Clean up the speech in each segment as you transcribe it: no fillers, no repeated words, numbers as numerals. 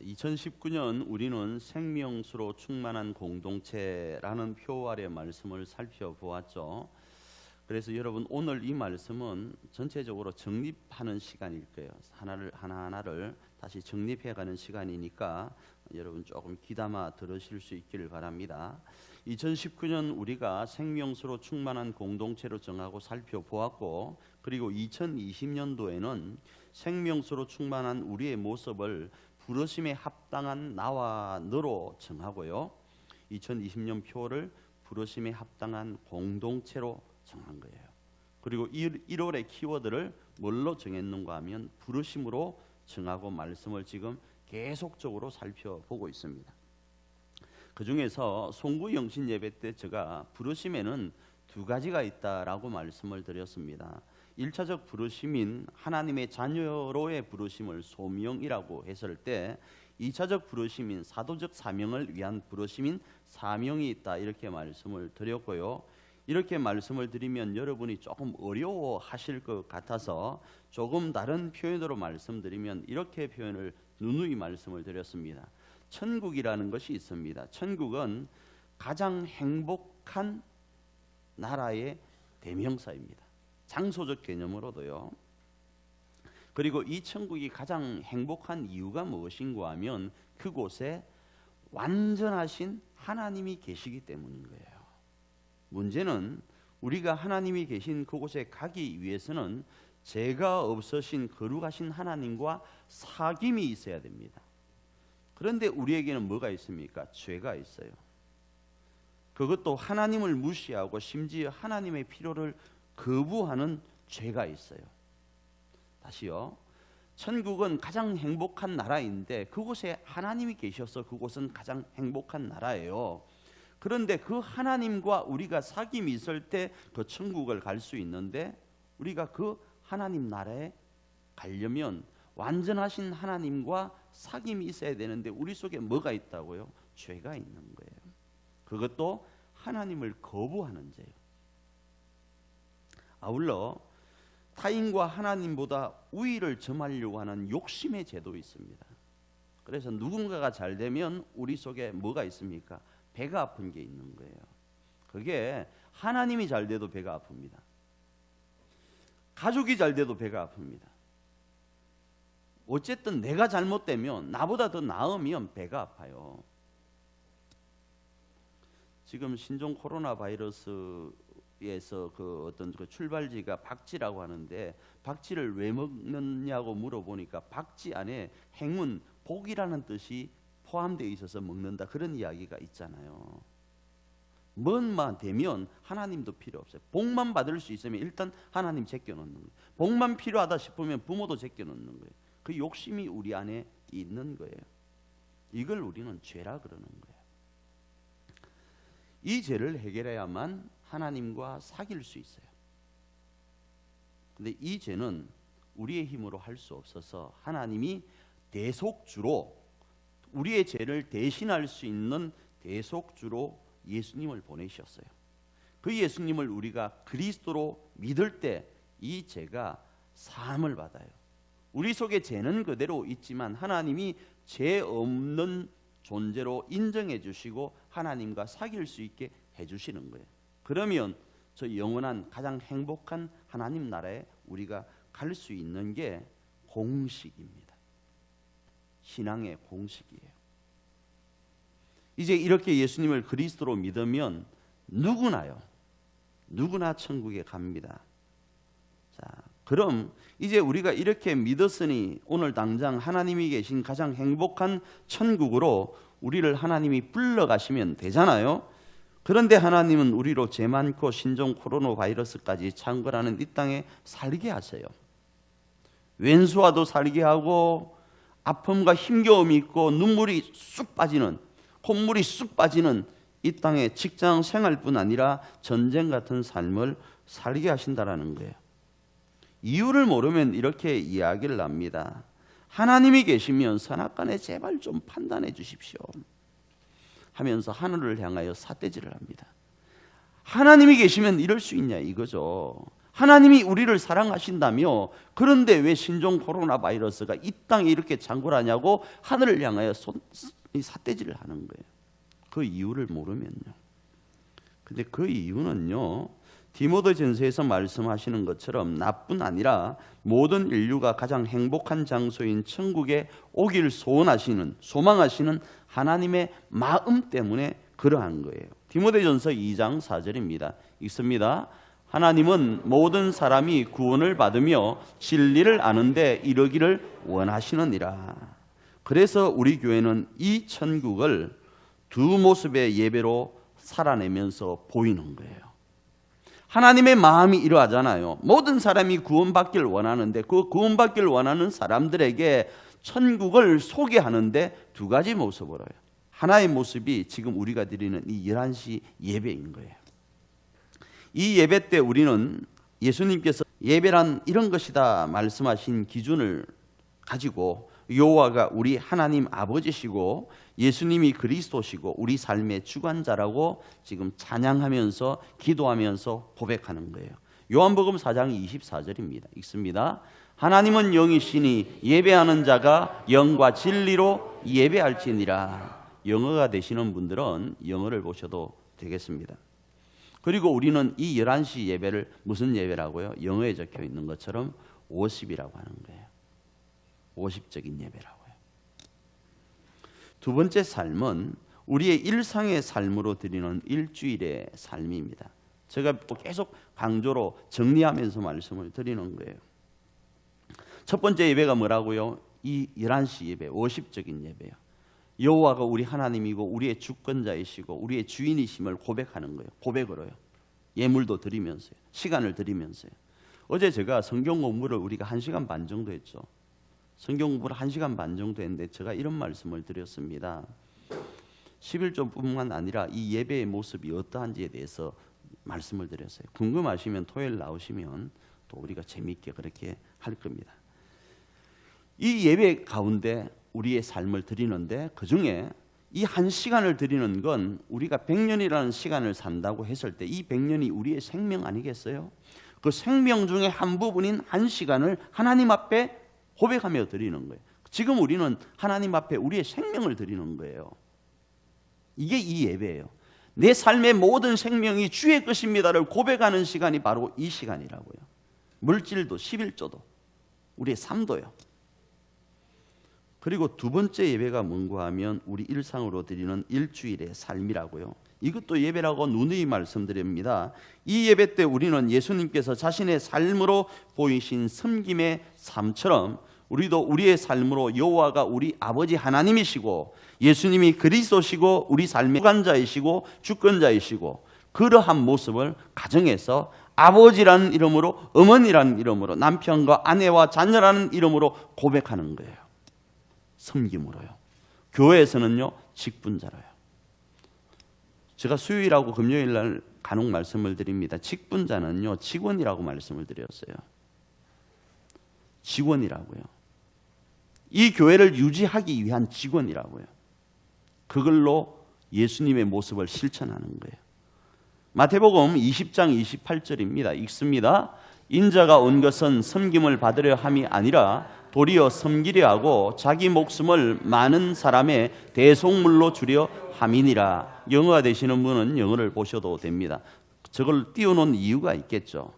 2019년 우리는 생명수로 충만한 공동체라는 표 아래 말씀을 살펴보았죠. 그래서 여러분 오늘 이 말씀은 전체적으로 정립하는 시간일 거예요. 하나하나를 다시 정립해가는 시간이니까 여러분 조금 귀담아 들으실 수 있기를 바랍니다. 2019년 우리가 생명수로 충만한 공동체로 정하고 살펴보았고, 그리고 2020년도에는 생명수로 충만한 우리의 모습을 부르심에 합당한 나와 너로 정하고요, 2020년 표를 부르심에 합당한 공동체로 정한 거예요. 그리고 1월의 키워드를 뭘로 정했는가 하면 부르심으로 정하고 말씀을 지금 계속적으로 살펴보고 있습니다. 그 중에서 송구 영신 예배 때 제가 부르심에는 두 가지가 있다라고 말씀을 드렸습니다. 1차적 부르심인 하나님의 자녀로의 부르심을 소명이라고 했을 때, 2차적 부르심인 사도적 사명을 위한 부르심인 사명이 있다, 이렇게 말씀을 드렸고요. 이렇게 말씀을 드리면 여러분이 조금 어려워하실 것 같아서 조금 다른 표현으로 말씀드리면 이렇게 표현을 누누이 말씀을 드렸습니다. 천국이라는 것이 있습니다. 천국은 가장 행복한 나라의 대명사입니다. 장소적 개념으로도요. 그리고 이 천국이 가장 행복한 이유가 무엇인가 하면 그곳에 완전하신 하나님이 계시기 때문인 거예요. 문제는 우리가 하나님이 계신 그곳에 가기 위해서는 죄가 없으신 거룩하신 하나님과 사귐이 있어야 됩니다. 그런데 우리에게는 뭐가 있습니까? 죄가 있어요. 그것도 하나님을 무시하고 심지어 하나님의 필요를 거부하는 죄가 있어요. 다시요. 천국은 가장 행복한 나라인데 그곳에 하나님이 계셔서 그곳은 가장 행복한 나라예요. 그런데 그 하나님과 우리가 사귐이 있을 때 그 천국을 갈 수 있는데, 우리가 그 하나님 나라에 가려면 완전하신 하나님과 사귐이 있어야 되는데 우리 속에 뭐가 있다고요? 죄가 있는 거예요. 그것도 하나님을 거부하는 죄예요. 아울러 타인과 하나님보다 우위를 점하려고 하는 욕심의 죄도 있습니다. 그래서 누군가가 잘 되면 우리 속에 뭐가 있습니까? 배가 아픈 게 있는 거예요. 그게 하나님이 잘 돼도 배가 아픕니다. 가족이 잘 돼도 배가 아픕니다. 어쨌든 내가 잘못되면, 나보다 더 나으면 배가 아파요. 지금 신종 코로나 바이러스에서 그 어떤 그 출발지가 박쥐라고 하는데, 박쥐를 왜 먹느냐고 물어보니까 박쥐 안에 행운, 복이라는 뜻이 포함되어 있어서 먹는다, 그런 이야기가 있잖아요. 뭔만 되면 하나님도 필요 없어요. 복만 받을 수 있으면 일단 하나님 제껴놓는 거예요. 복만 필요하다 싶으면 부모도 제껴놓는 거예요. 그 욕심이 우리 안에 있는 거예요. 이걸 우리는 죄라 그러는 거예요. 이 죄를 해결해야만 하나님과 사귈 수 있어요. 근데 이 죄는 우리의 힘으로 할 수 없어서 하나님이 대속주로, 우리의 죄를 대신할 수 있는 대속주로 예수님을 보내셨어요. 그 예수님을 우리가 그리스도로 믿을 때 이 죄가 사함을 받아요. 우리 속에 죄는 그대로 있지만 하나님이 죄 없는 존재로 인정해 주시고 하나님과 사귈 수 있게 해주시는 거예요. 그러면 저 영원한 가장 행복한 하나님 나라에 우리가 갈 수 있는 게 공식입니다. 신앙의 공식이에요. 이제 이렇게 예수님을 그리스도로 믿으면 누구나 천국에 갑니다. 자, 그럼 이제 우리가 이렇게 믿었으니 오늘 당장 하나님이 계신 가장 행복한 천국으로 우리를 하나님이 불러가시면 되잖아요. 그런데 하나님은 우리로 죄 많고 신종 코로나 바이러스까지 창궐하는 이 땅에 살게 하세요. 왼수와도 살게 하고, 아픔과 힘겨움이 있고 눈물이 쑥 빠지는, 콧물이 쑥 빠지는 이 땅의 직장 생활뿐 아니라 전쟁 같은 삶을 살게 하신다라는 거예요. 이유를 모르면 이렇게 이야기를 합니다. 하나님이 계시면 선악간에 제발 좀 판단해 주십시오 하면서 하늘을 향하여 삿대질을 합니다. 하나님이 계시면 이럴 수 있냐 이거죠. 하나님이 우리를 사랑하신다며 그런데 왜 신종 코로나 바이러스가 이 땅에 이렇게 창궐하냐고 하늘을 향하여 삿대질을 하는 거예요. 그 이유를 모르면요. 근데 그 이유는요, 디모데전서에서 말씀하시는 것처럼 나뿐 아니라 모든 인류가 가장 행복한 장소인 천국에 오길 소망하시는 하나님의 마음 때문에 그러한 거예요. 디모데전서 2장 4절입니다. 읽습니다. 하나님은 모든 사람이 구원을 받으며 진리를 아는데 이르기를 원하시느니라. 그래서 우리 교회는 이 천국을 두 모습의 예배로 살아내면서 보이는 거예요. 하나님의 마음이 이러하잖아요. 모든 사람이 구원받기를 원하는데 그 구원받기를 원하는 사람들에게 천국을 소개하는데 두 가지 모습으로요. 하나의 모습이 지금 우리가 드리는 이 11시 예배인 거예요. 이 예배 때 우리는 예수님께서 예배란 이런 것이다 말씀하신 기준을 가지고 여호와가 우리 하나님 아버지시고 예수님이 그리스도시고 우리 삶의 주관자라고 지금 찬양하면서 기도하면서 고백하는 거예요. 요한복음 4장 24절입니다. 읽습니다. 하나님은 영이시니 예배하는 자가 영과 진리로 예배할지니라. 영어가 되시는 분들은 영어를 보셔도 되겠습니다. 그리고 우리는 이 11시 예배를 무슨 예배라고요? 영어에 적혀 있는 것처럼 워십이라고 하는 거예요. 워십적인 예배라고요. 두 번째 삶은 우리의 일상의 삶으로 드리는 일주일의 삶입니다. 제가 또 계속 강조로 정리하면서 말씀을 드리는 거예요. 첫 번째 예배가 뭐라고요? 이 11시 예배, 워십적인 예배요. 여호와가 우리 하나님이고 우리의 주권자이시고 우리의 주인이심을 고백하는 거예요. 고백으로요. 예물도 드리면서요. 시간을 드리면서요. 어제 제가 성경 공부를 우리가 1시간 반 정도 했죠. 성경 공부를 1시간 반 정도 했는데 제가 이런 말씀을 드렸습니다. 11조뿐만 아니라 이 예배의 모습이 어떠한지에 대해서 말씀을 드렸어요. 궁금하시면 토요일 나오시면 또 우리가 재미있게 그렇게 할 겁니다. 이 예배 가운데 우리의 삶을 드리는데 그중에 이 1시간을 드리는 건 우리가 100년이라는 시간을 산다고 했을 때 이 100년이 우리의 생명 아니겠어요? 그 생명 중에 한 부분인 1시간을 하나님 앞에 고백하며 드리는 거예요. 지금 우리는 하나님 앞에 우리의 생명을 드리는 거예요. 이게 이 예배예요. 내 삶의 모든 생명이 주의 것입니다를 고백하는 시간이 바로 이 시간이라고요. 물질도 11조도 우리의 삶도요. 그리고 두 번째 예배가 뭔가 하면 우리 일상으로 드리는 일주일의 삶이라고요. 이것도 예배라고 누누이 말씀드립니다. 이 예배 때 우리는 예수님께서 자신의 삶으로 보이신 섬김의 삶처럼 우리도 우리의 삶으로 여호와가 우리 아버지 하나님이시고 예수님이 그리스도시고 우리 삶의 주관자이시고 주권자이시고 그러한 모습을 가정에서 아버지라는 이름으로 어머니라는 이름으로 남편과 아내와 자녀라는 이름으로 고백하는 거예요. 섬김으로요. 교회에서는요 직분자로요. 제가 수요일하고 금요일 날 간혹 말씀을 드립니다. 직분자는요 직원이라고 말씀을 드렸어요. 직원이라고요. 이 교회를 유지하기 위한 직원이라고요. 그걸로 예수님의 모습을 실천하는 거예요. 마태복음 20장 28절입니다. 읽습니다. 인자가 온 것은 섬김을 받으려 함이 아니라 도리어 섬기려 하고 자기 목숨을 많은 사람의 대속물로 주려 함이니라. 영어가 되시는 분은 영어를 보셔도 됩니다. 저걸 띄워놓은 이유가 있겠죠.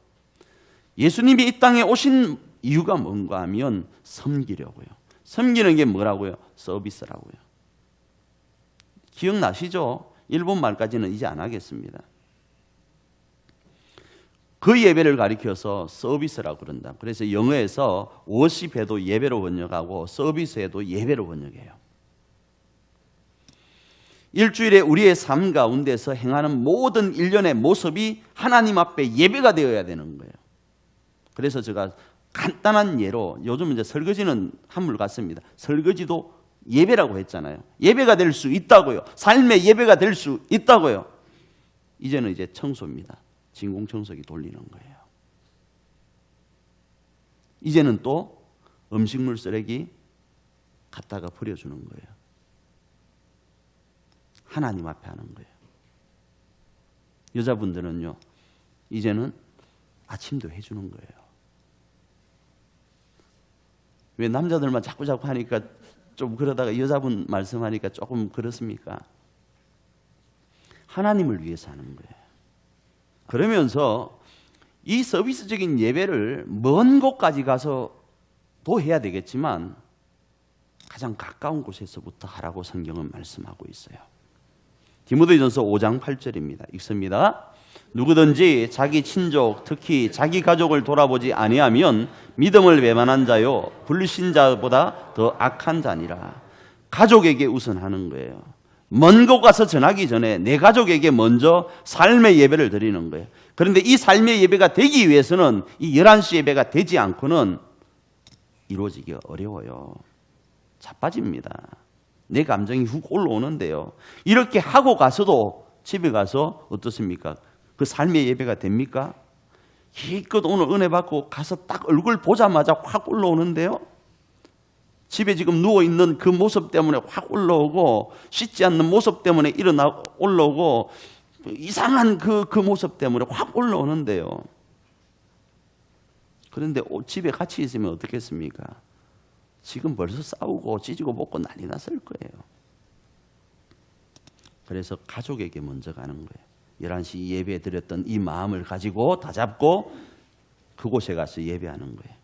예수님이 이 땅에 오신 이유가 뭔가 하면 섬기려고요. 섬기는 게 뭐라고요? 서비스라고요. 기억나시죠? 일본 말까지는 이제 안 하겠습니다. 그 예배를 가리켜서 서비스라고 그런다. 그래서 영어에서 워십해도 예배로 번역하고 서비스해도 예배로 번역해요. 일주일에 우리의 삶 가운데서 행하는 모든 일련의 모습이 하나님 앞에 예배가 되어야 되는 거예요. 그래서 제가 간단한 예로 요즘 이제 설거지는 한물 같습니다. 설거지도 예배라고 했잖아요. 예배가 될 수 있다고요. 삶의 예배가 될 수 있다고요. 이제는 이제 청소입니다. 진공청소기 돌리는 거예요. 이제는 또 음식물 쓰레기 갖다가 버려주는 거예요. 하나님 앞에 하는 거예요. 여자분들은요, 이제는 아침도 해주는 거예요. 왜 남자들만 자꾸 하니까 좀 그러다가 여자분 말씀하니까 조금 그렇습니까? 하나님을 위해서 하는 거예요. 그러면서 이 서비스적인 예배를 먼 곳까지 가서도 해야 되겠지만 가장 가까운 곳에서부터 하라고 성경은 말씀하고 있어요. 디모데전서 5장 8절입니다. 읽습니다. 누구든지 자기 친족, 특히 자기 가족을 돌아보지 아니하면 믿음을 배반한 자요 불신자보다 더 악한 자니라. 가족에게 우선하는 거예요. 먼 곳 가서 전하기 전에 내 가족에게 먼저 삶의 예배를 드리는 거예요. 그런데 이 삶의 예배가 되기 위해서는 이 11시 예배가 되지 않고는 이루어지기가 어려워요. 자빠집니다. 내 감정이 훅 올라오는데요. 이렇게 하고 가서도 집에 가서 어떻습니까? 그 삶의 예배가 됩니까? 기껏 오늘 은혜 받고 가서 딱 얼굴 보자마자 확 올라오는데요. 집에 지금 누워있는 그 모습 때문에 확 올라오고 씻지 않는 모습 때문에 올라오고 이상한 그 모습 때문에 확 올라오는데요. 그런데 집에 같이 있으면 어떻겠습니까? 지금 벌써 싸우고 찢고 먹고 난리 났을 거예요. 그래서 가족에게 먼저 가는 거예요. 11시 예배 드렸던 이 마음을 가지고 다 잡고 그곳에 가서 예배하는 거예요.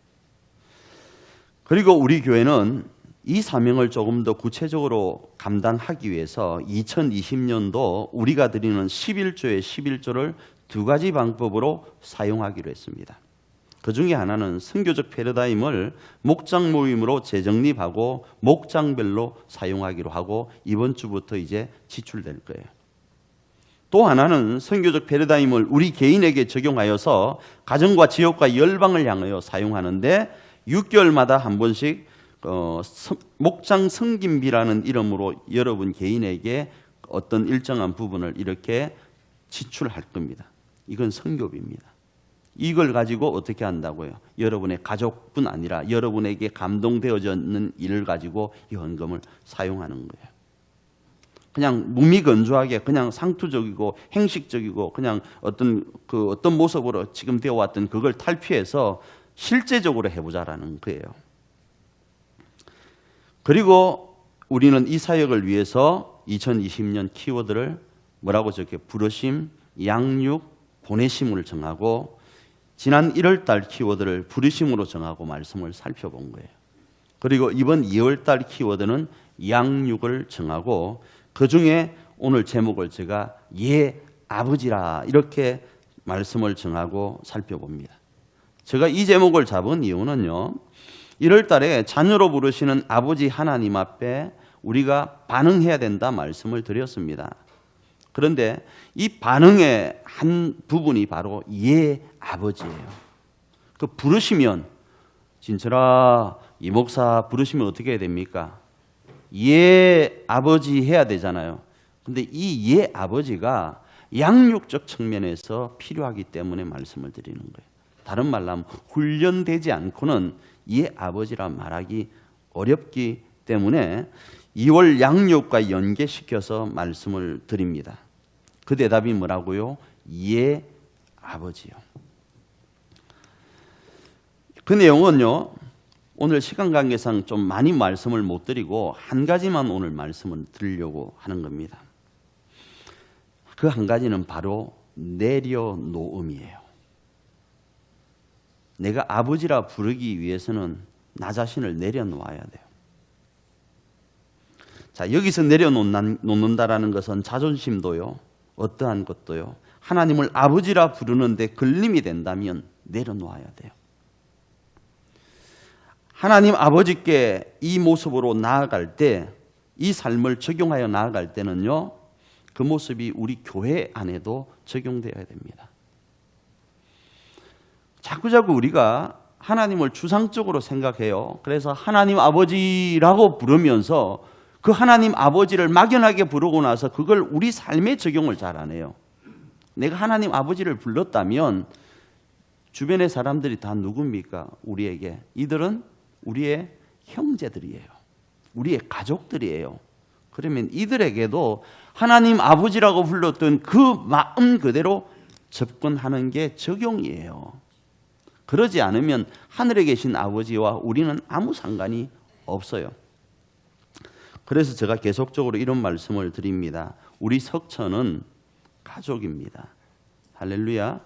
그리고 우리 교회는 이 사명을 조금 더 구체적으로 감당하기 위해서 2020년도 우리가 드리는 11조의 11조를 두 가지 방법으로 사용하기로 했습니다. 그 중에 하나는 선교적 패러다임을 목장 모임으로 재정립하고 목장별로 사용하기로 하고 이번 주부터 이제 지출될 거예요. 또 하나는 선교적 패러다임을 우리 개인에게 적용하여서 가정과 지역과 열방을 향하여 사용하는데 6개월마다 한 번씩 목장 섬김비라는 이름으로 여러분 개인에게 어떤 일정한 부분을 이렇게 지출할 겁니다. 이건 선교비입니다. 이걸 가지고 어떻게 한다고요? 여러분의 가족뿐 아니라 여러분에게 감동되어지는 일을 가지고 이 헌금을 사용하는 거예요. 그냥 무미건조하게 그냥 상투적이고 행식적이고 그냥 어떤 모습으로 지금 되어 왔던 그걸 탈피해서 실제적으로 해보자라는 거예요. 그리고 우리는 이 사역을 위해서 2020년 키워드를 뭐라고 적혀? 부르심, 양육, 보내심을 정하고 지난 1월달 키워드를 부르심으로 정하고 말씀을 살펴본 거예요. 그리고 이번 2월달 키워드는 양육을 정하고 그 중에 오늘 제목을 제가 예 아버지라 이렇게 말씀을 정하고 살펴봅니다. 제가 이 제목을 잡은 이유는요. 1월 달에 자녀로 부르시는 아버지 하나님 앞에 우리가 반응해야 된다 말씀을 드렸습니다. 그런데 이 반응의 한 부분이 바로 예 아버지예요. 그 부르시면 진철아 이 목사 부르시면 어떻게 해야 됩니까? 예 아버지 해야 되잖아요. 근데 이 예 아버지가 양육적 측면에서 필요하기 때문에 말씀을 드리는 거예요. 다른 말로 하면 훈련되지 않고는 예 아버지라 말하기 어렵기 때문에 2월 양육과 연계시켜서 말씀을 드립니다. 그 대답이 뭐라고요? 예 아버지요. 그 내용은요. 오늘 시간 관계상 좀 많이 말씀을 못 드리고 한 가지만 오늘 말씀을 드리려고 하는 겁니다. 그 한 가지는 바로 내려놓음이에요. 내가 아버지라 부르기 위해서는 나 자신을 내려놓아야 돼요. 자, 여기서 내려놓는다라는 것은 자존심도요, 어떠한 것도요, 하나님을 아버지라 부르는데 걸림이 된다면 내려놓아야 돼요. 하나님 아버지께 이 모습으로 나아갈 때, 이 삶을 적용하여 나아갈 때는요, 그 모습이 우리 교회 안에도 적용되어야 됩니다. 자꾸자꾸 우리가 하나님을 주상적으로 생각해요. 그래서 하나님 아버지라고 부르면서 그 하나님 아버지를 막연하게 부르고 나서 그걸 우리 삶에 적용을 잘 안 해요. 내가 하나님 아버지를 불렀다면 주변의 사람들이 다 누굽니까? 우리에게. 이들은 우리의 형제들이에요. 우리의 가족들이에요. 그러면 이들에게도 하나님 아버지라고 불렀던 그 마음 그대로 접근하는 게 적용이에요. 그러지 않으면 하늘에 계신 아버지와 우리는 아무 상관이 없어요. 그래서 제가 계속적으로 이런 말씀을 드립니다. 우리 석천은 가족입니다. 할렐루야.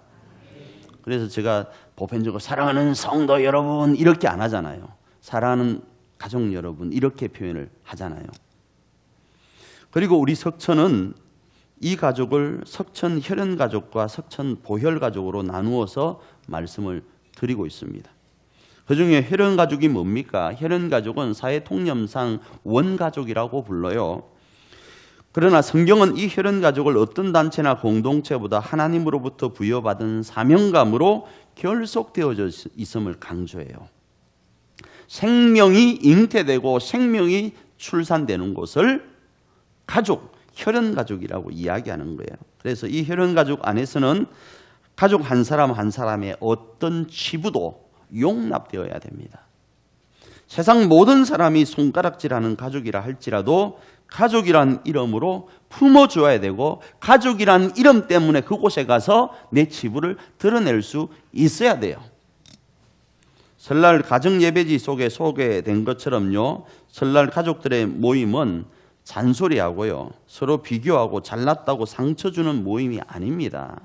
그래서 제가 보편적으로 사랑하는 성도 여러분 이렇게 안 하잖아요. 사랑하는 가족 여러분 이렇게 표현을 하잖아요. 그리고 우리 석천은 이 가족을 석천 혈연 가족과 석천 보혈 가족으로 나누어서 말씀을 드리고 있습니다. 그중에 혈연 가족이 뭡니까? 혈연 가족은 사회 통념상 원가족이라고 불러요. 그러나 성경은 이 혈연 가족을 어떤 단체나 공동체보다 하나님으로부터 부여받은 사명감으로 결속되어져 있음을 강조해요. 생명이 잉태되고 생명이 출산되는 것을 가족, 혈연 가족이라고 이야기하는 거예요. 그래서 이 혈연 가족 안에서는 가족 한 사람 한 사람의 어떤 치부도 용납되어야 됩니다. 세상 모든 사람이 손가락질하는 가족이라 할지라도 가족이란 이름으로 품어줘야 되고 가족이란 이름 때문에 그곳에 가서 내 치부를 드러낼 수 있어야 돼요. 설날 가정예배지 속에 소개된 것처럼요, 설날 가족들의 모임은 잔소리하고요, 서로 비교하고 잘났다고 상처 주는 모임이 아닙니다.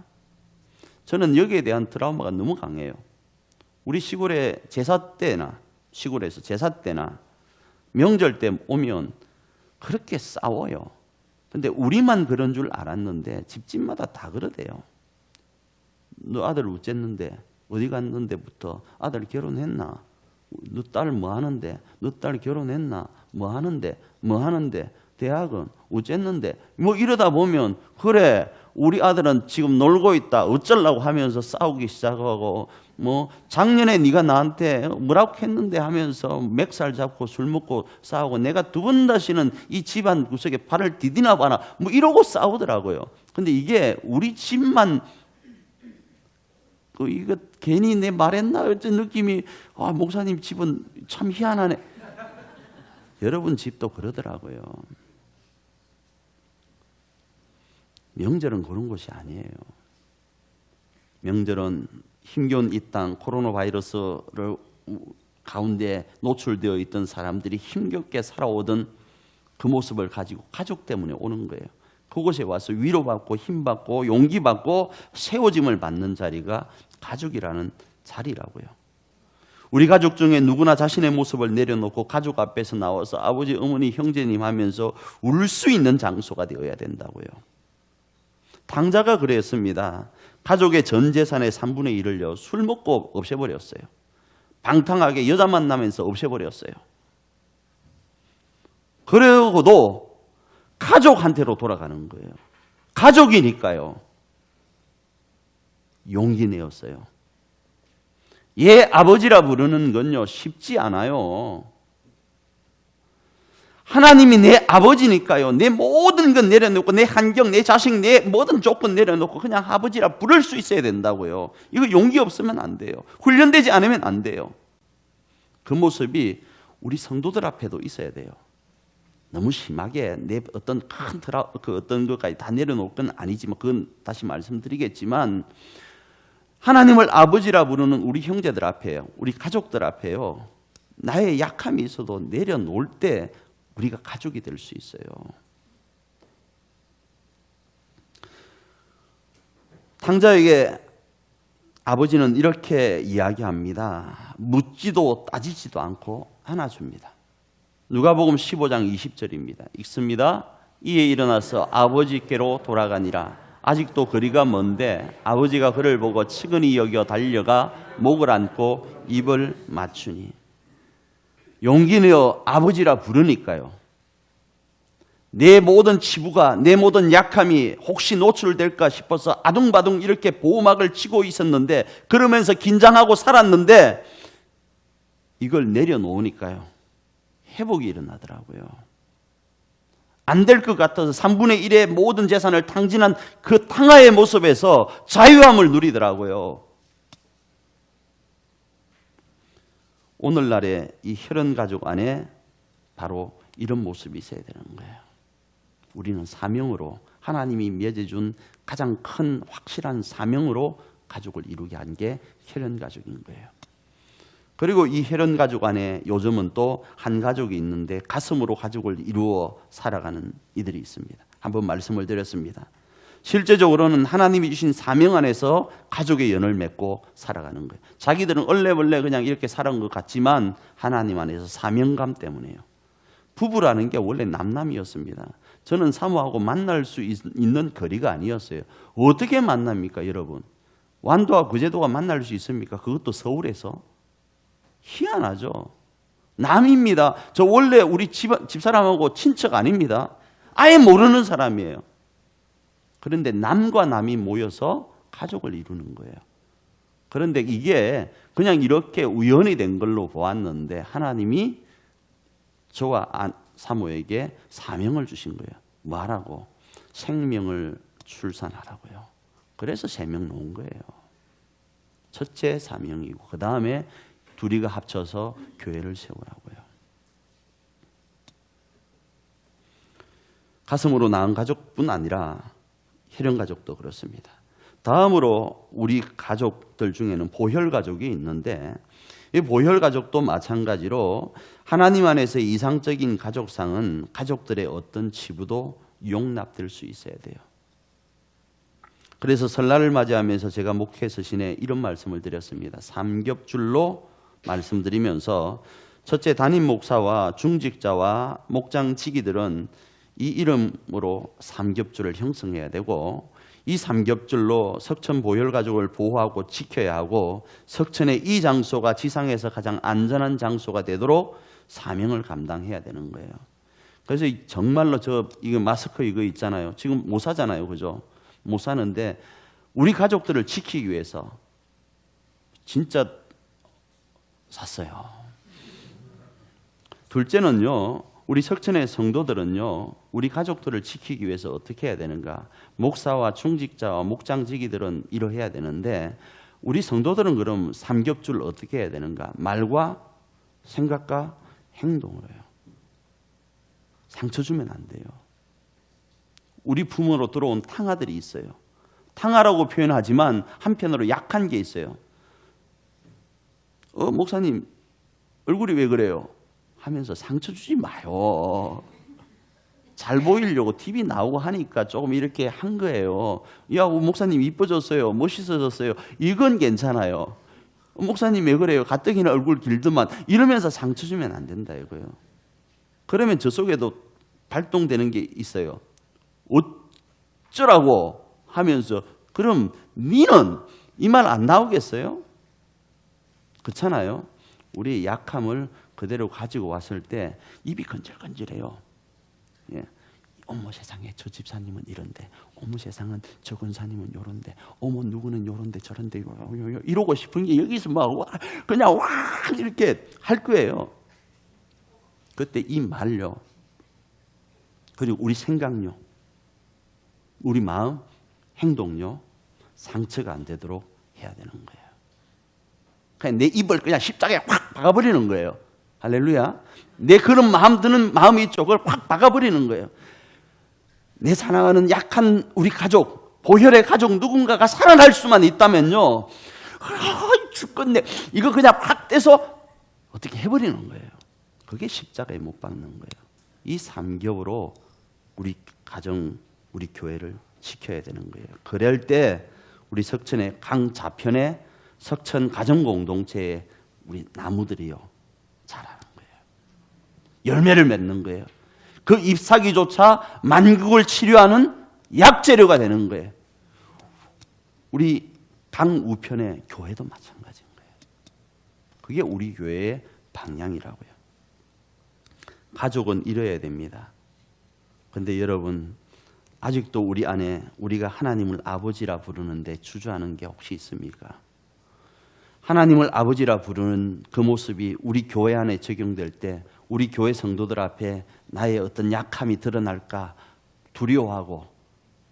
저는 여기에 대한 트라우마가 너무 강해요. 우리 시골에 제사 때나 시골에서 제사 때나 명절 때 오면 그렇게 싸워요. 근데 우리만 그런 줄 알았는데 집집마다 다 그러대요. 너 아들 어쨌는데 어디 갔는데부터 아들 결혼했나? 너 딸 뭐 하는데? 너 딸 결혼했나? 뭐 하는데? 대학은 어쨌는데? 뭐 이러다 보면 그래 우리 아들은 지금 놀고 있다 어쩌려고 하면서 싸우기 시작하고 뭐 작년에 네가 나한테 뭐라고 했는데 하면서 맥살 잡고 술 먹고 싸우고 내가 두 번 다시는 이 집안 구석에 발을 디디나 봐라 뭐 이러고 싸우더라고요. 근데 이게 우리 집만 이거 괜히 내 말했나 어떤 느낌이 목사님 집은 참 희한하네. 여러분 집도 그러더라고요. 명절은 그런 것이 아니에요. 명절은 힘겨운 이 땅 코로나 바이러스를 가운데 노출되어 있던 사람들이 힘겹게 살아오던 그 모습을 가지고 가족 때문에 오는 거예요. 그곳에 와서 위로받고 힘받고 용기받고 세워짐을 받는 자리가 가족이라는 자리라고요. 우리 가족 중에 누구나 자신의 모습을 내려놓고 가족 앞에서 나와서 아버지, 어머니, 형제님 하면서 울 수 있는 장소가 되어야 된다고요. 당자가 그랬습니다. 가족의 전 재산의 3분의 1을요 술 먹고 없애버렸어요. 방탕하게 여자 만나면서 없애버렸어요. 그러고도 가족한테로 돌아가는 거예요. 가족이니까요. 용기 내었어요. 얘 아버지라 부르는 건요 쉽지 않아요. 하나님이 내 아버지니까요. 내 모든 건 내려놓고 내 환경, 내 자식, 내 모든 조건 내려놓고 그냥 아버지라 부를 수 있어야 된다고요. 이거 용기 없으면 안 돼요. 훈련되지 않으면 안 돼요. 그 모습이 우리 성도들 앞에도 있어야 돼요. 너무 심하게 내 어떤 큰 어떤 것까지 다 내려놓을 건 아니지만 그건 다시 말씀드리겠지만 하나님을 아버지라 부르는 우리 형제들 앞에요. 우리 가족들 앞에요. 나의 약함이 있어도 내려놓을 때 우리가 가족이 될 수 있어요. 탕자에게 아버지는 이렇게 이야기합니다. 묻지도 따지지도 않고 안아줍니다. 누가복음 15장 20절입니다. 읽습니다. 이에 일어나서 아버지께로 돌아가니라. 아직도 거리가 먼데 아버지가 그를 보고 측은히 여겨 달려가 목을 안고 입을 맞추니. 용기 내어 아버지라 부르니까요. 내 모든 치부가 내 모든 약함이 혹시 노출될까 싶어서 아둥바둥 이렇게 보호막을 치고 있었는데 그러면서 긴장하고 살았는데 이걸 내려놓으니까요 회복이 일어나더라고요. 안 될 것 같아서 3분의 1의 모든 재산을 탕진한 그 탕아의 모습에서 자유함을 누리더라고요. 오늘날의 이 혈연 가족 안에 바로 이런 모습이 있어야 되는 거예요. 우리는 사명으로 하나님이 맺어준 가장 큰 확실한 사명으로 가족을 이루게 한 게 혈연 가족인 거예요. 그리고 이 혈연 가족 안에 요즘은 또 한 가족이 있는데 가슴으로 가족을 이루어 살아가는 이들이 있습니다. 한번 말씀을 드렸습니다. 실제적으로는 하나님이 주신 사명 안에서 가족의 연을 맺고 살아가는 거예요. 자기들은 얼레벌레 그냥 이렇게 살아온 것 같지만 하나님 안에서 사명감 때문에요. 부부라는 게 원래 남남이었습니다. 저는 사모하고 만날 수 있는 거리가 아니었어요. 어떻게 만납니까, 여러분? 완도와 거제도가 만날 수 있습니까? 그것도 서울에서. 희한하죠. 남입니다. 저 원래 우리 집사람하고 친척 아닙니다. 아예 모르는 사람이에요. 그런데 남과 남이 모여서 가족을 이루는 거예요. 그런데 이게 그냥 이렇게 우연히 된 걸로 보았는데 하나님이 저와 사모에게 사명을 주신 거예요. 뭐하라고? 생명을 출산하라고요. 그래서 3명 놓은 거예요. 첫째 사명이고 그 다음에 둘이가 합쳐서 교회를 세우라고요. 가슴으로 낳은 가족뿐 아니라 혈연 가족도 그렇습니다. 다음으로 우리 가족들 중에는 보혈 가족이 있는데 이 보혈 가족도 마찬가지로 하나님 안에서의 이상적인 가족상은 가족들의 어떤 치부도 용납될 수 있어야 돼요. 그래서 설날을 맞이하면서 제가 목회 서신에 이런 말씀을 드렸습니다. 삼겹줄로 말씀드리면서 첫째, 담임 목사와 중직자와 목장 지기들은 이 이름으로 삼겹줄을 형성해야 되고 이 삼겹줄로 석천 보혈 가족을 보호하고 지켜야 하고 석천의 이 장소가 지상에서 가장 안전한 장소가 되도록 사명을 감당해야 되는 거예요. 그래서 정말로 이거 마스크 이거 있잖아요. 지금 못 사잖아요. 그죠? 못 사는데 우리 가족들을 지키기 위해서 진짜 샀어요. 둘째는요. 우리 석천의 성도들은요. 우리 가족들을 지키기 위해서 어떻게 해야 되는가? 목사와 중직자와 목장지기들은 이러해야 되는데 우리 성도들은 그럼 삼겹줄 어떻게 해야 되는가? 말과 생각과 행동으로 해요. 상처 주면 안 돼요. 우리 품으로 들어온 탕아들이 있어요. 탕아라고 표현하지만 한편으로 약한 게 있어요. 목사님 얼굴이 왜 그래요? 하면서 상처 주지 마요. 잘 보이려고 TV 나오고 하니까 조금 이렇게 한 거예요. 야, 목사님 이뻐졌어요. 멋있어졌어요. 이건 괜찮아요. 목사님 왜 그래요? 가뜩이나 얼굴 길더만. 이러면서 상처 주면 안 된다 이거예요. 그러면 저 속에도 발동되는 게 있어요. 어쩌라고 하면서 그럼 니는 이 말 안 나오겠어요? 그렇잖아요. 우리의 약함을 그대로 가지고 왔을 때 입이 건질건질해요. 예. 어머 세상에 저 집사님은 이런데, 어머 세상은 저 권사님은 요런데, 어머 누구는 요런데 저런데 이러고 싶은 게 여기서 막 그냥 와 이렇게 할 거예요. 그때 이 말요. 그리고 우리 생각요. 우리 마음, 행동요. 상처가 안 되도록 해야 되는 거예요. 그냥 내 입을 그냥 십자가에 확 박아버리는 거예요. 할렐루야. 내 그런 마음 드는 마음의 쪽을 확 박아버리는 거예요. 내 사랑하는 약한 우리 가족, 보혈의 가족 누군가가 살아날 수만 있다면요. 죽겠네. 이거 그냥 확 떼서 어떻게 해버리는 거예요. 그게 십자가에 못 박는 거예요. 이 삼겹으로 우리 가정, 우리 교회를 지켜야 되는 거예요. 그럴 때 우리 석천의 강 좌편에 석천 가정 공동체에 우리 나무들이요 자라는 거예요. 열매를 맺는 거예요. 그 잎사귀조차 만국을 치료하는 약재료가 되는 거예요. 우리 강 우편의 교회도 마찬가지인 거예요. 그게 우리 교회의 방향이라고요. 가족은 이뤄야 됩니다. 그런데 여러분 아직도 우리 안에 우리가 하나님을 아버지라 부르는데 주저하는 게 혹시 있습니까? 하나님을 아버지라 부르는 그 모습이 우리 교회 안에 적용될 때 우리 교회 성도들 앞에 나의 어떤 약함이 드러날까 두려워하고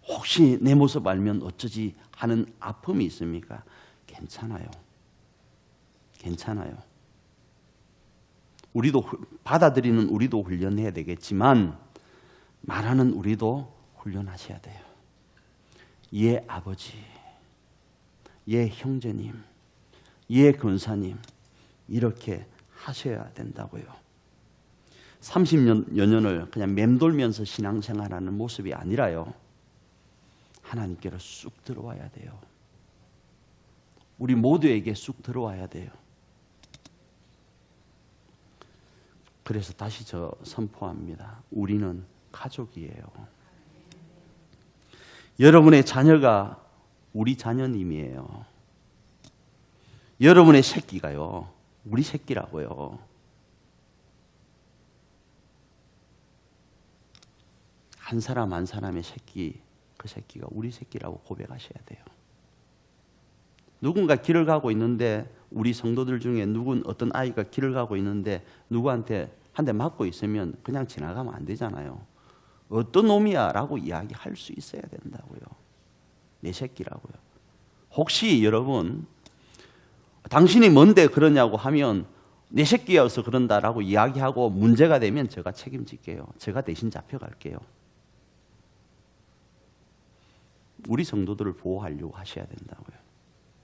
혹시 내 모습 알면 어쩌지 하는 아픔이 있습니까? 괜찮아요. 괜찮아요. 우리도 받아들이는 우리도 훈련해야 되겠지만 말하는 우리도 훈련하셔야 돼요. 예 아버지, 예 형제님, 예 권사님 이렇게 하셔야 된다고요. 30여 년을 그냥 맴돌면서 신앙생활하는 모습이 아니라요. 하나님께로 쑥 들어와야 돼요. 우리 모두에게 쑥 들어와야 돼요. 그래서 다시 저 선포합니다. 우리는 가족이에요. 여러분의 자녀가 우리 자녀님이에요. 여러분의 새끼가요, 우리 새끼라고요. 한 사람 한 사람의 새끼, 그 새끼가 우리 새끼라고 고백하셔야 돼요. 누군가 길을 가고 있는데, 우리 성도들 중에 어떤 아이가 길을 가고 있는데 누구한테 한 대 맞고 있으면 그냥 지나가면 안 되잖아요. 어떤 놈이야 라고 이야기할 수 있어야 된다고요. 내 새끼라고요. 혹시 여러분 당신이 뭔데 그러냐고 하면 내 새끼여서 그런다라고 이야기하고 문제가 되면 제가 책임질게요. 제가 대신 잡혀갈게요. 우리 성도들을 보호하려고 하셔야 된다고요.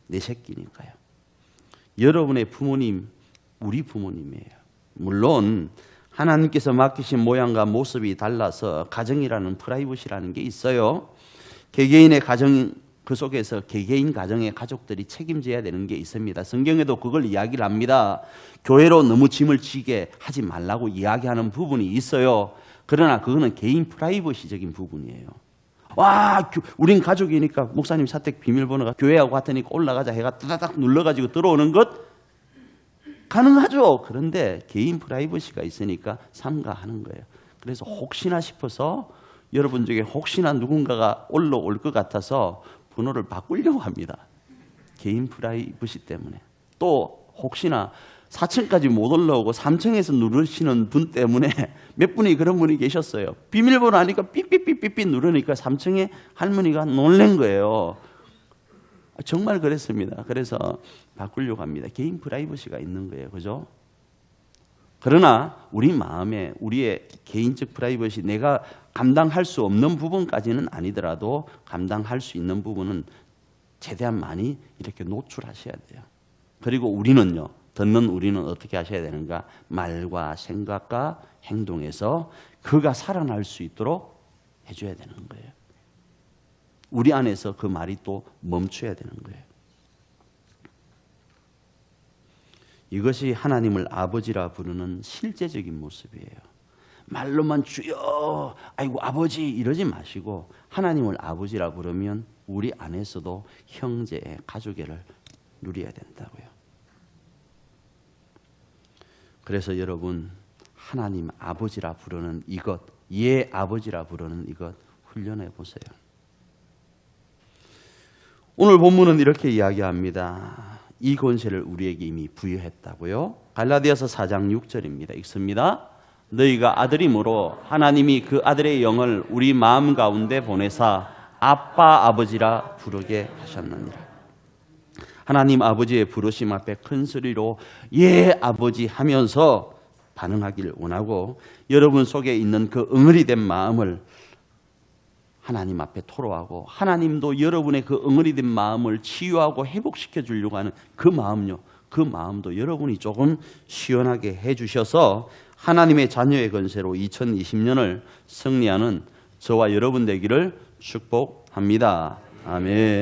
내 새끼니까요. 여러분의 부모님, 우리 부모님이에요. 물론 하나님께서 맡기신 모양과 모습이 달라서 가정이라는 프라이빗이라는 게 있어요. 개개인의 가정, 그 속에서 개개인 가정의 가족들이 책임져야 되는 게 있습니다. 성경에도 그걸 이야기를 합니다. 교회로 너무 짐을 지게 하지 말라고 이야기하는 부분이 있어요. 그러나 그거는 개인 프라이버시적인 부분이에요. 와, 우린 가족이니까 목사님 사택 비밀번호가 교회하고 같으니까 올라가자 해가 따다닥 눌러가지고 들어오는 것 가능하죠. 그런데 개인 프라이버시가 있으니까 삼가하는 거예요. 그래서 혹시나 싶어서 여러분 중에 혹시나 누군가가 올라올 것 같아서 번호를 바꾸려고 합니다. 개인 프라이버시 때문에. 또 혹시나 4층까지 못 올라오고 3층에서 누르시는 분 때문에 몇 분이 그런 분이 계셨어요. 비밀번호 하니까 삐삐삐삐삐 누르니까 3층에 할머니가 놀란 거예요. 정말 그랬습니다. 그래서 바꾸려고 합니다. 개인 프라이버시가 있는 거예요. 그죠? 그러나 우리 마음에 우리의 개인적 프라이버시, 내가 감당할 수 없는 부분까지는 아니더라도 감당할 수 있는 부분은 최대한 많이 이렇게 노출하셔야 돼요. 그리고 우리는요, 듣는 우리는 어떻게 하셔야 되는가? 말과 생각과 행동에서 그가 살아날 수 있도록 해줘야 되는 거예요. 우리 안에서 그 말이 또 멈춰야 되는 거예요. 이것이 하나님을 아버지라 부르는 실제적인 모습이에요. 말로만 주여, 아이고 아버지 이러지 마시고 하나님을 아버지라 부르면 우리 안에서도 형제의 가족애를 누려야 된다고요. 그래서 여러분, 하나님 아버지라 부르는 이것, 예 아버지라 부르는 이것 훈련해 보세요. 오늘 본문은 이렇게 이야기합니다. 이 권세를 우리에게 이미 부여했다고요. 갈라디아서 4장 6절입니다. 읽습니다. 너희가 아들이므로 하나님이 그 아들의 영을 우리 마음 가운데 보내사 아빠 아버지라 부르게 하셨느니라. 하나님 아버지의 부르심 앞에 큰 소리로 예 아버지 하면서 반응하기를 원하고, 여러분 속에 있는 그 응어리 된 마음을 하나님 앞에 토로하고 하나님도 여러분의 그 응어리 된 마음을 치유하고 회복시켜 주려고 하는 그 마음요, 그 마음도 여러분이 조금 시원하게 해주셔서 하나님의 자녀의 권세로 2020년을 승리하는 저와 여러분 되기를 축복합니다. 아멘.